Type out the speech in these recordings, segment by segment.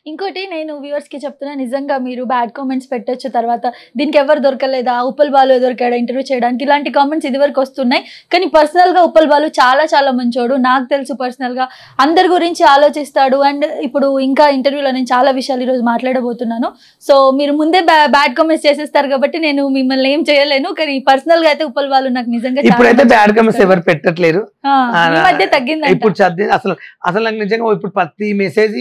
ఇంకోటి నేను వ్యూవర్స్ కి చెప్తున్నా, నిజంగా మీరు బ్యాడ్ కామెంట్స్ పెట్టొచ్చు, తర్వాత దీనికి ఎవరు దొరకలేదా, ఉప్పల్ బాలు దొరికాడా ఇంటర్వ్యూ చేయడానికి, ఇలాంటి కామెంట్స్ ఇది వరకు వస్తున్నాయి. కానీ పర్సనల్ గా ఉప్పల్ బాలు చాలా చాలా మంచోడు, నాకు తెలుసు పర్సనల్ గా అందరి గురించి ఆలోచిస్తాడు. అండ్ ఇప్పుడు ఇంకా ఇంటర్వ్యూలో నేను చాలా విషయాలు ఈరోజు మాట్లాడబోతున్నాను. సో మీరు ముందే బ్యాడ్ కామెంట్స్ చేసేస్తారు కాబట్టి నేను మిమ్మల్ని ఏం చేయలేను. కానీ పర్సనల్ గా అయితే ఉప్పల్ బాలు నాకు నిజంగా ఇప్పుడైతే బ్యాడ్ కామెంట్స్ ఎవరు పెట్టట్లేరు, మధ్య తగ్గింది. ఇప్పుడు అసలు నాకు నిజంగా ఇప్పుడు ప్రతి message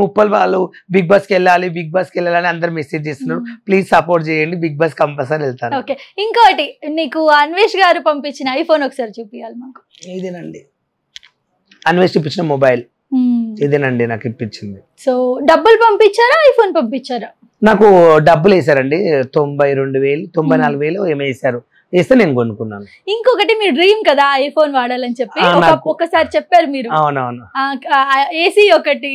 Uppal Balu Bigg Boss కి వెళ్ళాలి, బిగ్ బాస్ కి వెళ్ళాలని అందరు మెసేజ్ చేస్తున్నారు. ప్లీజ్ సపోర్ట్ చేయండి, బిగ్ బాస్ కంపల్సరీ వెళ్తాను. ఓకే, ఇంకోటి నీకు అన్వేష్ గారు పంపించిన ఐఫోన్ ఒకసారి చూపియాలి మాకు. ఇదేనండి అన్వేష్ ఇప్పించిన మొబైల్, ఇదేనండి నాకు ఇప్పించింది. సో డబ్బులు పంపించారా, ఐఫోన్ పంపించారా? నాకు డబ్బులు వేసారండి, 92,000 94,000 ఏమో వేసారు. వేస్తే నేను కొనుక్కున్నాను. ఇంకొకటి మీ డ్రీమ్ కదా ఐఫోన్ వాడాలని చెప్పి ఒకసారి చెప్పారు మీరు. అవునవును, ఏసీ ఒకటి,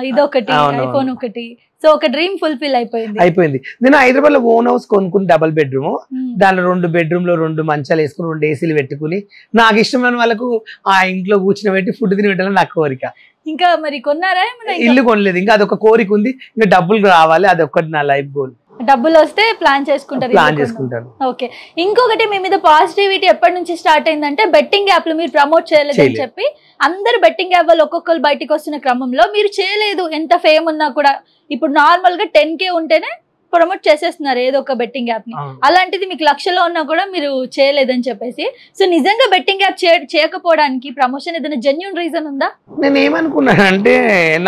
ఇదొకటి, ఐఫోన్ ఒకటి. సో ఒక డ్రీమ్ ఫుల్ఫిల్ అయిపోయింది. నేను హైదరాబాద్ లో ఓన్ హౌస్ కొనుక్కుని, డబుల్ బెడ్రూమ్, దానిలో 2 బెడ్రూమ్ లో 2 మంచాలు వేసుకుని 2 ఏసీలు పెట్టుకుని నాకు ఇష్టమైన వాళ్ళకు ఆ ఇంట్లో కూర్చుని పెట్టి ఫుడ్ తిని పెట్టాలని నాకు కోరిక. ఇంకా మరి కొన్నారా? ఇల్లు కొనలేదు, ఇంకా అదొక కోరిక ఉంది. ఇంకా డబ్బులు రావాలి, అదొకటి నా లైఫ్ గోల్. డబ్బులు వస్తే ప్లాన్ చేసుకుంటారు. ఓకే, ఇంకొకటి మీ మీద పాజిటివిటీ ఎప్పటి నుంచి స్టార్ట్ అయిందంటే బెట్టింగ్ యాప్లు మీరు ప్రమోట్ చేయలేదని చెప్పి అందరు బెట్టింగ్ యాప్ వాళ్ళు ఒక్కొక్కరు బయటకు వస్తున్న క్రమంలో మీరు చేయలేదు. ఎంత ఫేమ్ ఉన్నా కూడా ఇప్పుడు నార్మల్ గా 10K ఉంటేనే ప్రమోట్ చేసేస్తున్నారు ఏదో ఒక బెట్టింగ్ యాప్ ని. అలాంటిది మీకు లక్షలో ఉన్నా కూడా మీరు చేయలేదని చెప్పేసి. సో నిజంగా బెట్టింగ్ యాప్ చేయకపోవడానికి ప్రమోషన్ ఏదైనా జెన్యూన్ రీజన్ ఉందా? నేను ఏమనుకున్నానంటే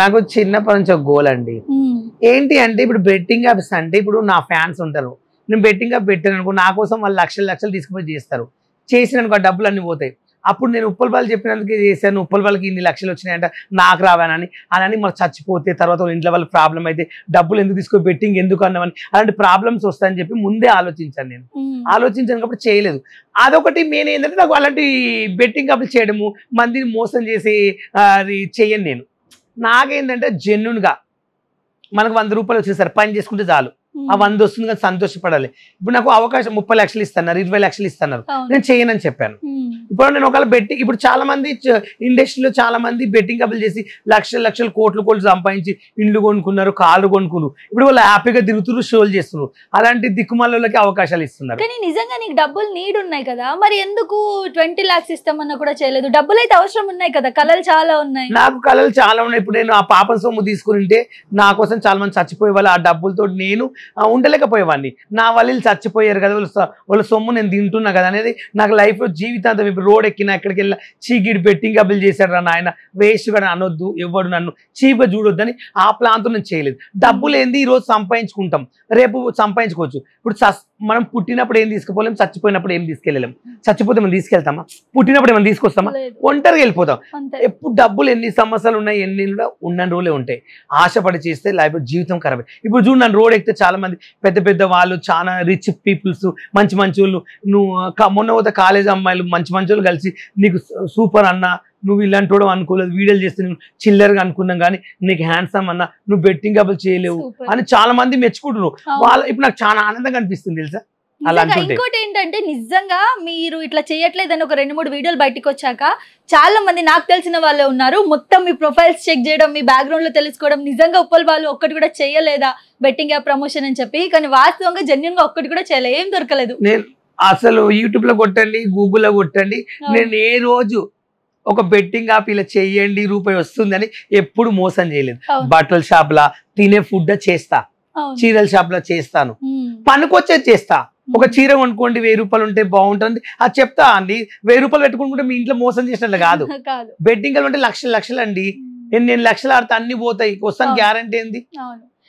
నాకు చిన్నప్పటి నుంచి ఒక గోల్ అండి. ఏంటి అంటే ఇప్పుడు బెట్టింగ్ యాప్స్ అంటే ఇప్పుడు నా ఫ్యాన్స్ ఉంటారు, నేను బెట్టింగ్ యాప్ పెట్టాను అనుకో, నా కోసం వాళ్ళు లక్షలు తీసుకుపోయి చేస్తారు. చేసిననుకో ఆ డబ్బులు అన్ని పోతాయి. అప్పుడు నేను ఉప్పల్ బాలు చెప్పినందుకే చేశాను, ఉప్పల్ బాలకి ఇన్ని లక్షలు వచ్చినాయంట నాకు రావానని, అలాని మరి చచ్చిపోతే తర్వాత ఇంట్లో వాళ్ళకి ప్రాబ్లం అయితే డబ్బులు ఎందుకు తీసుకో, బెట్టింగ్ ఎందుకు అన్నామని, అలాంటి ప్రాబ్లమ్స్ వస్తాయని చెప్పి ముందే ఆలోచించాను. నేను ఆలోచించాను కాబట్టి చేయలేదు. అదొకటి మెయిన్ ఏంటంటే నాకు అలాంటి బెట్టింగ్ యాప్లు చేయడము, మందిని మోసం చేసి చేయను. నేను నాకేంటంటే జెన్యున్గా మనకు 100 రూపాయలు వచ్చేసరి పని చేసుకుంటే చాలు, ఆ 100 వస్తుంది కానీ సంతోషపడాలి. ఇప్పుడు నాకు అవకాశం 30 లక్షలు ఇస్తున్నారు, 20 లక్షలు ఇస్తున్నారు, నేను చేయనని చెప్పాను. ఇప్పుడు నేను ఒకవేళ బెట్టింగ్, ఇప్పుడు చాలా మంది ఇండస్ట్రీలో చాలా మంది బెట్టింగ్ అప్పులు చేసి లక్షలు కోట్లు సంపాదించి ఇండ్లు కొనుక్కున్నారు, కార్లు కొనుక్కున్నారు. ఇప్పుడు వాళ్ళు హ్యాపీగా తిరుగుతున్నారు, షోలు చేస్తున్నారు. అలాంటి దిక్కుమాలకి అవకాశాలు ఇస్తున్నారు. కానీ నిజంగా నీకు డబ్బులు నీడ్ ఉన్నాయి కదా, మరి ఎందుకు 20 lakhs ఇస్తామన్నా కూడా చేయలేదు? డబ్బులు అయితే అవసరం ఉన్నాయి కదా, కళలు చాలా ఉన్నాయి. నాకు కళలు చాలా ఉన్నాయి. ఇప్పుడు నేను ఆ పాపం సొమ్ము తీసుకుంటే నా కోసం చాలా మంది చచ్చిపోయే వాళ్ళు, ఆ డబ్బులతో నేను ఉండలేకపోయేవాడిని. నా వాళ్ళు చచ్చిపోయారు కదా, వాళ్ళ సొమ్ము నేను తింటున్నా కదా అనేది నాకు లైఫ్లో జీవితాంతం. ఇప్పుడు రోడ్ ఎక్కినా ఎక్కడికి వెళ్ళినా చీగిడి బెట్టింగ్ అప్పులు చేశాడు రా నాయన, వేస్ట్ కూడా అనొద్దు, ఎవడు నన్ను చీప్గా చూడొద్దని ఆ ప్లాన్తో నేను చేయలేదు. డబ్బులు ఏంది ఈరోజు సంపాదించుకుంటాం, రేపు సంపాదించుకోవచ్చు. ఇప్పుడు మనం పుట్టినప్పుడు ఏం తీసుకుపోలేం, చచ్చిపోయినప్పుడు ఏం తీసుకెళ్ళలేం. చచ్చిపోతే మనం తీసుకెళ్తామా? పుట్టినప్పుడు ఏమైనా తీసుకొస్తామా? ఒంటరిగా వెళ్ళిపోతాం. ఎప్పుడు డబ్బులు ఎన్ని సమస్యలు ఉన్నాయి, ఎన్ని ఉన్న రోజులే ఉంటాయి. ఆశపడి చేస్తే లైఫ్ జీవితం ఖరాబ్. ఇప్పుడు చూడు, నన్ను రోడ్ ఎక్కితే చాలా మంది పెద్ద వాళ్ళు, చాలా రిచ్ పీపుల్స్, మంచి వాళ్ళు, నువ్వు మొన్న పోతే కాలేజ్ అమ్మాయిలు మంచి వాళ్ళు కలిసి నీకు సూపర్ అన్న, నువ్వు ఇలాంటి వాడు అనుకోలేదు, వీడియోలు చేస్తే నువ్వు చిల్లర్గా అనుకున్నాం కానీ నీకు హ్యాండ్సమ్ అన్న, నువ్వు బెట్టింగ్ అప్పులు చేయలేవు అని చాలా మంది మెచ్చుకుంటున్నారు. వాళ్ళు ఇప్పుడు నాకు చాలా ఆనందంగా అనిపిస్తుంది తెలుసా. ఇంకోటి ఏంటంటే నిజంగా మీరు ఇట్లా చేయట్లేదని ఒక 2-3 వీడియోలు బయటకు వచ్చాక చాలా మంది నాకు తెలిసిన వాళ్ళే ఉన్నారు, మొత్తం మీ ప్రొఫైల్స్ చెక్ చేయడం, మీ బ్యాక్గ్రౌండ్ లో తెలుసుకోవడం, నిజంగా ఉప్పల్ బాలు ఒక్కటి కూడా చేయలేదా బెట్టింగ్ యాప్ ప్రమోషన్ అని చెప్పి. కానీ వాస్తవంగా జెన్యూన్ గా ఒక్కటి కూడా చేయలేదు, ఏం దొరకలేదు. నేను అసలు యూట్యూబ్ లో కొట్టండి, గూగుల్లో కొట్టండి, నేను ఏ రోజు ఒక బెట్టింగ్ యాప్ ఇలా చెయ్యండి రూపాయి వస్తుందని ఎప్పుడు మోసం చేయలేదు. బట్టల షాప్ లా, తినే ఫుడ్ చేస్తా, చీరల షాప్ లో చేస్తాను, పనికొచ్చేది చేస్తా. ఒక చీర కొనుక్కోండి 1000 రూపాయలు ఉంటే బాగుంటుంది అది చెప్తా అండి. 1000 రూపాయలు పెట్టుకుంటే మీ ఇంట్లో మోసం చేసినట్లు కాదు. బెట్టింగ్ అంటే లక్షలు అండి. నేను లక్షలు ఆడితే అన్ని పోతాయి, వస్తాను గ్యారంటీ ఏంది?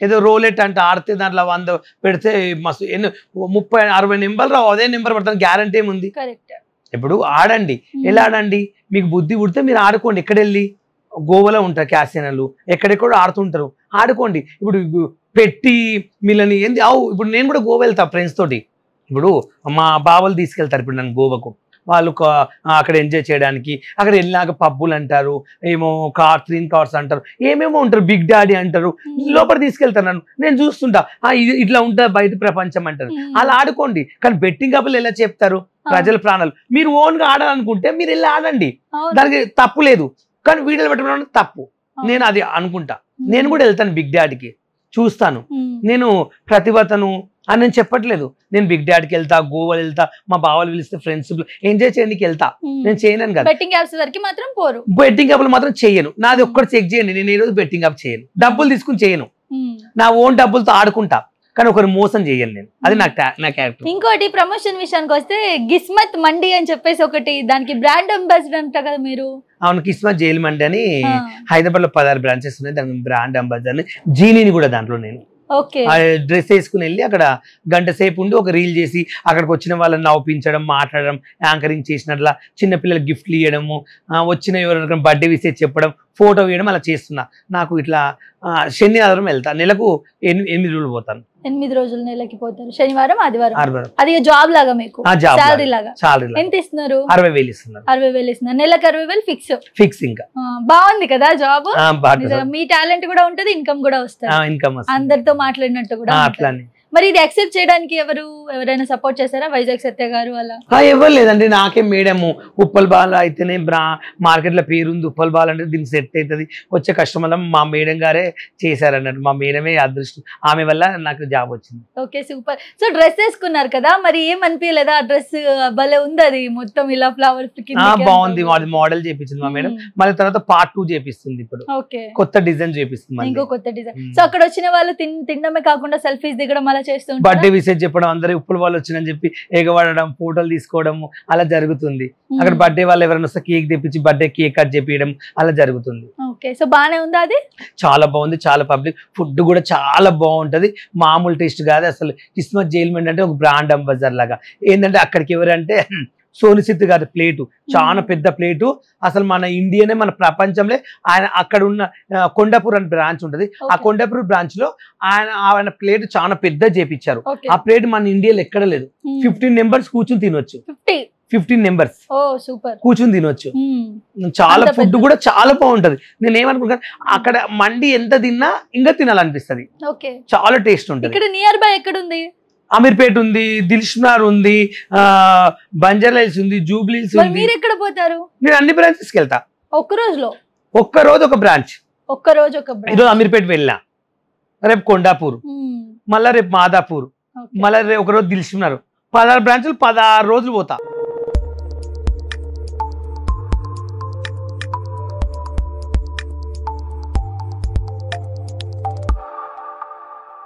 ఏదో రోలెట్ అంటే ఆడితే దాంట్లో 100 పెడితే మస్తు 30-60 నెంబర్లు రావు, అదే నెంబర్ పడతాను, గ్యారంటీ ఏముంది? ఇప్పుడు ఆడండి. ఎలా ఆడండి? మీకు బుద్ధి పుడితే మీరు ఆడుకోండి. ఎక్కడెళ్ళి గోవాలో ఉంటారు క్యాసినోలు, ఎక్కడెక్కడో ఆడుతుంటారు, ఆడుకోండి. ఇప్పుడు పెట్టి మిల్లని ఏంది ఇప్పుడు నేను కూడా గోవా వెళ్తా ఫ్రెండ్స్ తోటి. ఇప్పుడు మా బావలు తీసుకెళ్తారు ఇప్పుడు నన్ను గోవాకు, వాళ్ళు అక్కడ ఎంజాయ్ చేయడానికి. అక్కడ వెళ్ళినాక పబ్బులు అంటారు, ఏమో థ్రీన్ కార్స్ అంటారు, ఏమేమో ఉంటారు, బిగ్ డాడీ అంటారు, లోపల తీసుకెళ్తారు నన్ను. నేను చూస్తుంటా ఇట్లా ఉంటా బయట ప్రపంచం అంటారు. అలా ఆడుకోండి. కానీ బెట్టింగ్ అప్పులు ఎలా చెప్తారు? ప్రజల ప్రాణాలు. మీరు ఓన్ గా ఆడాలనుకుంటే మీరు వెళ్ళి ఆడండి, దానికి తప్పు లేదు. కానీ వీడియోలు పెట్టడం తప్పు, నేను అది అనుకుంటా. నేను కూడా వెళ్తాను బిగ్ డాడీకి, చూస్తాను. నేను ప్రతిభతను అని నేను చెప్పట్లేదు. నేను బిగ్ డాడీకి వెళ్తా, గోవా వెళ్తా, మా బావలు పిలిస్తే ఫ్రెండ్స్ ఎంజాయ్ చేయడానికి వెళ్తా. నేను చేయను కదా. బెట్టింగ్ యాప్స్ వరకు మాత్రం పోరు. బెట్టింగ్ యాప్లు మాత్రం చేయను. నాది ఒక్కటి చెక్ చేయండి, నేను ఈ రోజు బెట్టింగ్ యాప్ చేయను. డబ్బులు తీసుకుని చేయను, నా ఓన్ డబ్బులతో ఆడుకుంటా, కానీ ఒకరు మోసం చేయను నేను. అది నా క్యారెక్టర్. ఇంకోటి ప్రమోషన్ విషయానికి వస్తే గిస్మత్ మండి అని చెప్పేసి ఒకటి, దానికి బ్రాండ్ అంబాసిడర్ అంట కదా మీరు. అవును, కిస్మత్ జైల్ మండి అని హైదరాబాద్ లో 16 బ్రాంచెస్ ఉన్నాయి. దానికి బ్రాండ్ అంబాసిడర్ జీనీని కూడా దాంట్లో నేను డ్రెస్ వేసుకుని వెళ్ళి అక్కడ గంట సేపు ఉండి ఒక రీల్ చేసి అక్కడికి వచ్చిన వాళ్ళని నవ్వించడం, మాట్లాడడం, యాంకరింగ్ చేసినట్లా చిన్నపిల్లలకి గిఫ్ట్లు ఇవ్వడము, వచ్చిన ఎవరైనా బర్త్డే విషయం చెప్పడం, ఫోటో ఇవ్వడం అలా చేస్తున్నా. నాకు ఇట్లా శని ఆదివారం వెళ్తా, నెలకు 8 రోజులు పోతాను. 8 రోజులు నెలకి పోతారు, శనివారం ఆదివారం. అది జాబ్ లాగా మీకు, సాలరీ లాగా. ఎంత ఇస్తున్నారు? 60,000 ఇస్తున్నారు. 60,000 ఇస్తున్నారు, నెలకు 60,000 ఫిక్స్. ఇంకా బాగుంది కదా జాబ్. మీ టాలెంట్ కూడా ఉంటది, ఇన్కమ్ కూడా వస్తుంది, అందరితో మాట్లాడినట్టు కూడా. అట్లానే. మరి ఇది యాక్సెప్ట్ చేయడానికి ఎవరైనా సపోర్ట్ చేశారా? వైజాగ్ సత్య గారు అలా? ఎవరు లేదండి. నాకే మేడము ఉప్పల్ బాల్ అయితేనే మార్కెట్ లో పేరుంది, ఉప్పల్ బాల్ అంటే దీనికి సెట్ అవుతుంది, వచ్చే కస్టమర్ మా మేడం గారే చేశారన్నట్టు. మా మేడమే అదృష్టం, ఆమె వల్ల నాకు జాబ్ వచ్చింది. Okay, super. సో డ్రెస్ వేసుకున్నారు కదా, మరి ఏం అనిపించలేదా? ఆ డ్రెస్ భలే ఉంది, అది మొత్తం ఇలా ఫ్లవర్స్ బాగుంది. మోడల్ చేపించింది మా మేడం. మళ్ళీ తర్వాత పార్ట్ 2 చేపిస్తుంది ఇప్పుడు, కొత్త డిజైన్ చేపిస్తుంది, ఇంకో కొత్త డిజైన్. సో అక్కడ వచ్చిన వాళ్ళు తినడమే కాకుండా సెల్ఫీస్ దిగడం అలా చేస్తుంటారు. బర్త్డే విషయం చెప్పడం, అందరూ ఉప్పుల వాళ్ళు వచ్చినని చెప్పి ఎగవాడడం, ఫోటోలు తీసుకోవడం అలా జరుగుతుంది. అక్కడ బర్త్డే వాళ్ళు ఎవరైనా వస్తే కేక్ తెప్పించి బర్త్డే కేక్ కట్ చేపించడం అలా జరుగుతుంది. ఓకే, సో బానే ఉందా? అది చాలా బాగుంది, చాలా పబ్లిక్. ఫుడ్ కూడా చాలా బాగుంటది, మామూలు టేస్ట్ కాదు అసలు. కిస్మత్ జైల్ మండి అంటే ఒక బ్రాండ్ అంబాసిడర్ లాగా. ఏంటంటే అక్కడికి ఎవరంటే సోనిసిత్ గారి ప్లేటు, చాలా పెద్ద ప్లేటు. అసలు మన ఇండియానే, మన ప్రపంచంలో ఆయన అక్కడ ఉన్న కొండాపూర్ అని బ్రాంచ్ ఉంటది, ఆ కొండాపూర్ బ్రాంచ్ లో ఆయన ప్లేట్ చాలా పెద్ద చేపించారు. ఆ ప్లేట్ మన ఇండియాలో ఎక్కడ లేదు. 15 మెంబర్స్ కూర్చుని తినొచ్చు. 15 మెంబర్స్ కూర్చుని తినొచ్చు. చాలా ఫుడ్ కూడా చాలా బాగుంటది. నేను ఏమనుకుంటాను, అక్కడ మండి ఎంత తిన్నా ఇంకా తినాలనిపిస్తుంది, చాలా టేస్ట్ ఉంటుంది. నియర్ బై ఎక్కడ ఉంది? అమీర్పేట ఉంది, దిల్షునార్ ఉంది, బంజారాహిల్స్ ఉంది, జూబ్లీస్ ఉంది. మీరు ఎక్కడ పోతారు? నేను అన్ని బ్రాంచెస్కి వెళ్తా. ఒక్క రోజు ఒక బ్రాంచ్. ఈరోజు అమీర్పేట వెళ్ళా, రేపు కొండాపూర్, మళ్ళా రేపు మాదాపూర్, మళ్ళా రేపు ఒక రోజు దిల్షునార్. 16 బ్రాంచ్లు 16 రోజులు పోతా.